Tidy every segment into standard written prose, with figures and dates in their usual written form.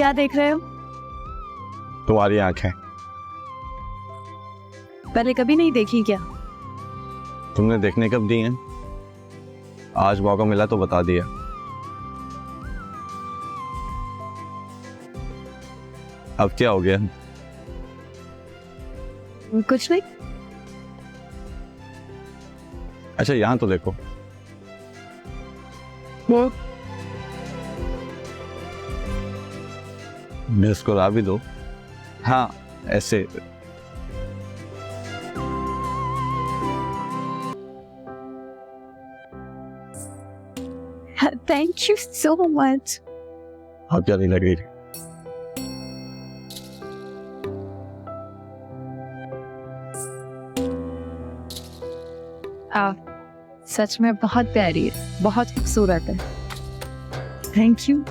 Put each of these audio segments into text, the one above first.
क्या देख रहे हो? तुम्हारी आंखें। पहले कभी नहीं देखी क्या? तुमने देखने कब दी हैं? आज मौका मिला तो बता दिया। अब क्या हो गया? कुछ नहीं। अच्छा यहां तो देखो। मुस्कुरा भी दो। हाँ ऐसे। Thank you so much. अब क्या नहीं लग रही? सच में बहुत प्यारी है, बहुत खूबसूरत है। Thank you.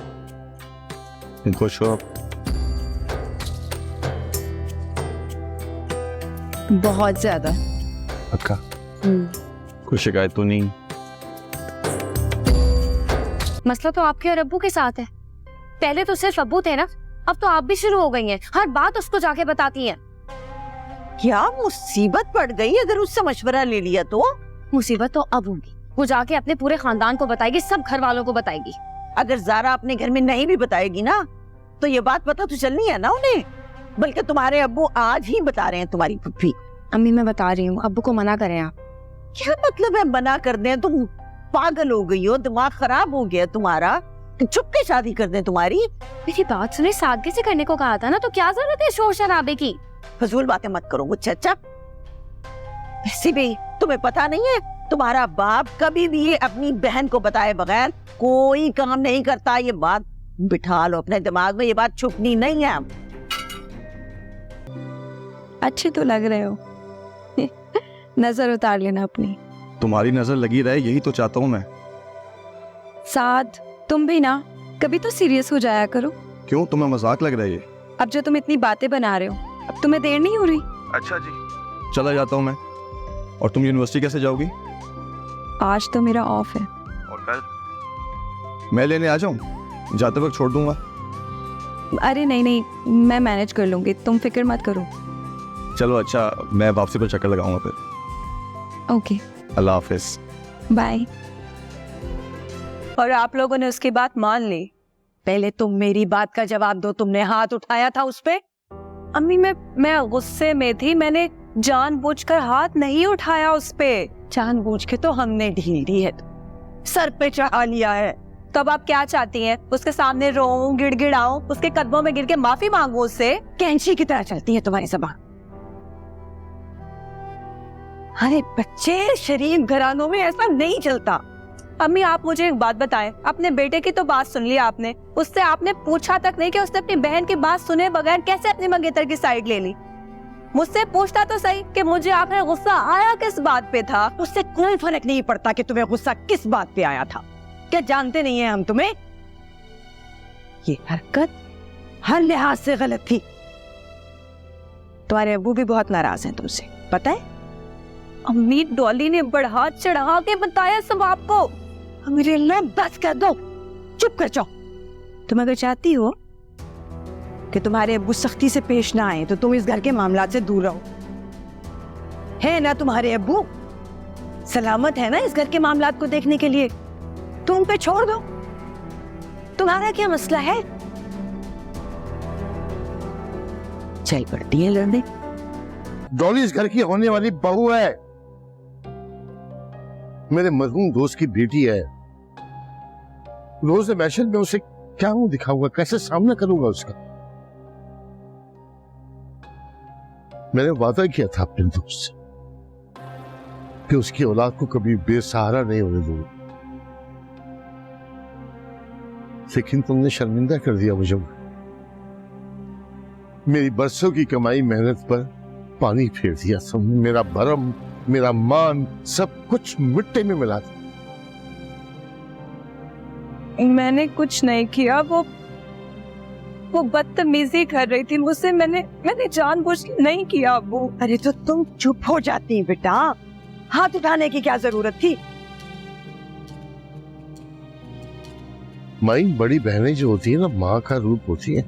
खुश हो? बहुत ज्यादा। पक्का? कोई शिकायत तो नहीं? मसला तो आपके और अब्बू के साथ है। पहले तो सिर्फ अब्बू थे ना, अब तो आप भी शुरू हो गई हैं। हर बात उसको जाके बताती हैं। क्या मुसीबत पड़ गई अगर उससे मशवरा ले लिया तो? मुसीबत तो अब होगी। वो जाके अपने पूरे खानदान को बताएगी, सब घर वालों को बताएगी। अगर ज़ारा अपने घर में नहीं भी बताएगी ना तो ये बात पता तो चलनी है ना उन्हें। बल्कि तुम्हारे अब्बू आज ही बता रहे हैं तुम्हारी फुफ्फी। अम्मी मैं बता रही हूँ, अब्बू को मना करें आप। क्या मतलब है मना कर दें? तुम पागल हो गई हो, दिमाग खराब हो गया तुम्हारा। चुप के शादी कर दें तुम्हारी। मेरी बात सुने, सादगी से करने को कहा था ना, तो क्या जरूरत है शोर शराबे की? फजूल बातें मत करो मुझे। अच्छा वैसे भी तुम्हें पता नहीं है, तुम्हारा बाप कभी भी अपनी बहन को बताए बगैर कोई काम नहीं करता। ये बात बिठा लो अपने दिमाग में, ये बात छुपनी नहीं है। अच्छे तो लग रहे हो। नजर उतार लेना अपनी। तुम्हारी नजर लगी रहे यही तो चाहता हूँ मैं। साद तुम भी ना कभी तो सीरियस हो जाया करो। क्यों, तुम्हें मजाक लग रहा है? अब जो तुम इतनी बातें बना रहे हो, अब तुम्हें देर नहीं हो रही? अच्छा जी चला जाता हूँ मैं। और तुम यूनिवर्सिटी कैसे जाओगी? आज तो मेरा ऑफ है। और कल मैं लेने आ जाऊँ? जाते वक्त छोड़ दूंगा। अरे नहीं नहीं, मैं मैनेज कर लूंगी, तुम फिक्र मत करो। चलो अच्छा, मैं वापसी पर चक्कर लगाऊंगा फिर। ओके अल्लाह हाफिज। बाय। और आप लोगों ने उसकी बात मान ली? पहले तुम मेरी बात का जवाब दो, तुमने हाथ उठाया था उस पे? अम्मी मैं गुस्से में थी, मैंने जानबूझकर हाथ नहीं उठाया उस पे। जानबूझ के तो हमने ढील दी है, सर पे चढ़ा लिया है। तब आप क्या चाहती हैं? उसके सामने रोऊं, गिड़गिड़ाऊं, उसके कदमों में गिर के माफी मांगू उससे? कैंची की तरह चलती है तुम्हारी ज़बान। अरे बच्चे, शरीफ घरानों में ऐसा नहीं चलता। अम्मी आप मुझे एक बात बताएं, अपने बेटे की तो बात सुन ली आपने, उससे आपने पूछा तक नहीं कि उसने अपनी बहन की बात सुने बगैर कैसे अपनी मंगेतर की साइड ले ली? मुझसे पूछता तो सही कि मुझे आखिर गुस्सा आया किस बात पे था। उससे कोई फर्क नहीं पड़ता कि तुम्हें गुस्सा किस बात पे आया था। क्या जानते नहीं है हम तुम्हें? ये हरकत हर लिहाज से गलत थी। तुम्हारे अब्बू भी बहुत नाराज हैं तुमसे, पता है? अम्मी डॉली ने बढ़ा चढ़ा के बताया सब आपको। मेरे अल्लाह बस कर दो, चुप कर जाओ। तुम अगर चाहती हो कि तुम्हारे अब्बू सख्ती से पेश ना आए तो तुम इस घर के मामलात से दूर रहो। है ना तुम्हारे अब्बू सलामत है ना इस घर के मामलात को देखने के लिए? तुम पे छोड़ दो। तुम्हारा क्या मसला है? चल पड़ती है लड़ने। डॉली इस घर की होने वाली बहू है, मेरे मरहूम दोस्त की बेटी है। रोज मैशन में उसे क्या मुंह दिखाऊंगा, कैसे सामना करूंगा उसका? मैंने वादा किया था अपने दोस्त से कि उसकी औलाद को कभी बेसहारा नहीं होने दूंगा, लेकिन तुमने शर्मिंदा कर दिया मुझे। मेरी बरसों की कमाई मेहनत पर पानी फेर दिया तुमने। मेरा भरम, मेरा मान, सब कुछ मिट्टी में मिला था। मैंने कुछ नहीं किया, वो बदतमीजी कर रही थी मुझसे, मैंने जानबूझ के नहीं किया अब्बू। अरे तो तुम चुप हो जाती बेटा, हाथ उठाने की क्या जरूरत थी? माई बड़ी बहनें जो होती है ना, माँ का रूप होती है।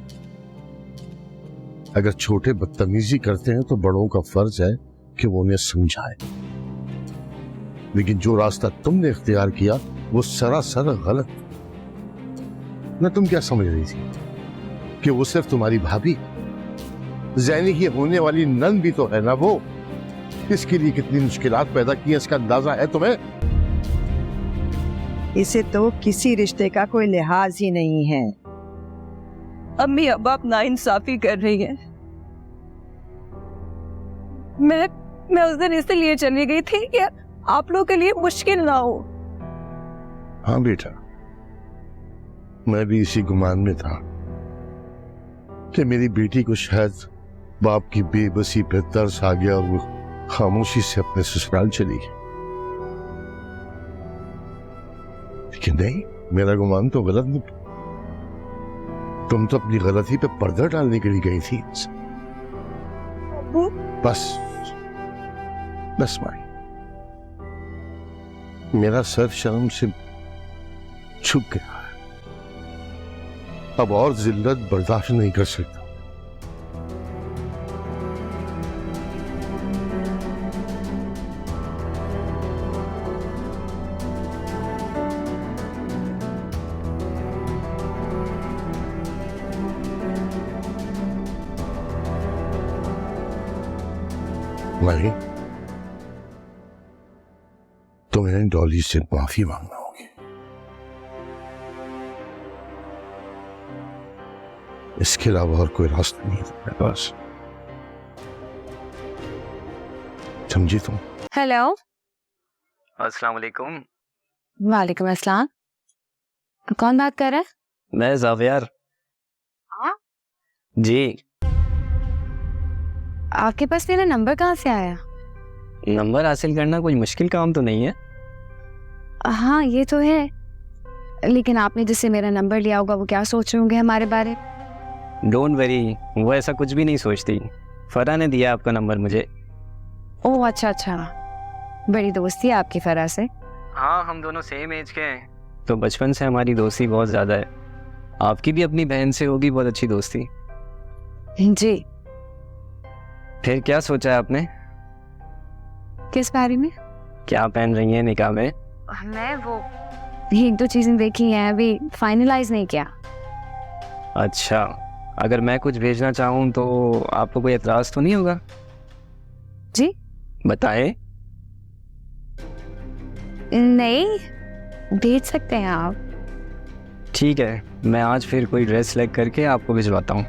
अगर छोटे बदतमीजी करते हैं तो बड़ों का फर्ज है कि वो उन्हें समझाए। लेकिन जो रास्ता तुमने इख्तियार किया वो सरासर गलत। ना तुम क्या समझ रही थी कि वो सिर्फ तुम्हारी भाभी, ज़ैनी की होने वाली नन भी तो है ना वो। इसके लिए कितनी मुश्किलात पैदा की है, इसका अंदाजा है तुम्हें? इसे तो किसी रिश्ते का कोई लिहाज ही नहीं है। अम्मी अब आप नाइंसाफी कर रही हैं। मैं उस दिन इसलिए चली गई थी कि आप लोगों के लिए मुश्किल ना हो। हाँ बेटा, मैं भी इसी गुमान में था कि मेरी बेटी को शायद बाप की बेबसी पे तरस आ गया और वो खामोशी से अपने ससुराल चली गई। लेकिन नहीं, मेरा गुमान तो गलत निकला। तुम तो अपनी गलती पे पर्दा डालने के लिए गई थी। बस माई, मेरा सर शर्म से झुक गया है। अब और जिल्लत बर्दाश्त नहीं कर सकता। माही, तुम्हें डॉली से माफी मांगना होगी। इसके अलावा और कोई रास्ता नहीं है मेरे पास। समझी तुम? हेलो। अस्सलाम वालेकुम। वालेकुम अस्सलाम। कौन बात कर रहा है? मैं ज़ावियर। हाँ? जी। आपके पास मेरा नंबर कहाँ से आया? नंबर हासिल करना कोई मुश्किल काम तो नहीं है। हाँ ये तो है, लेकिन आपने जिससे मेरा नंबर लिया होगा वो क्या सोच रहे होंगे हमारे बारे? डोंट वरी, वो ऐसा कुछ भी नहीं सोचती। फरा ने दिया आपका नंबर मुझे। ओह अच्छा अच्छा, बड़ी दोस्ती है आपकी फरा से? हाँ, हम दोनों सेम एज के हैं, तो बचपन से हमारी दोस्ती बहुत ज़्यादा है। आपकी भी अपनी बहन से होगी बहुत अच्छी दोस्ती। जी। फिर क्या सोचा है आपने? किस बारे में? क्या पहन रही हैं निकाह में? मैं वो एक दो चीजें देखी हैं, अभी फाइनलाइज नहीं किया। अच्छा, अगर मैं कुछ भेजना चाहूँ तो आपको कोई एतराज़ तो नहीं होगा? जी बताएं। नहीं, भेज सकते हैं आप। ठीक है, मैं आज फिर कोई ड्रेस सेलेक्ट करके आपको भिजवाता हूँ।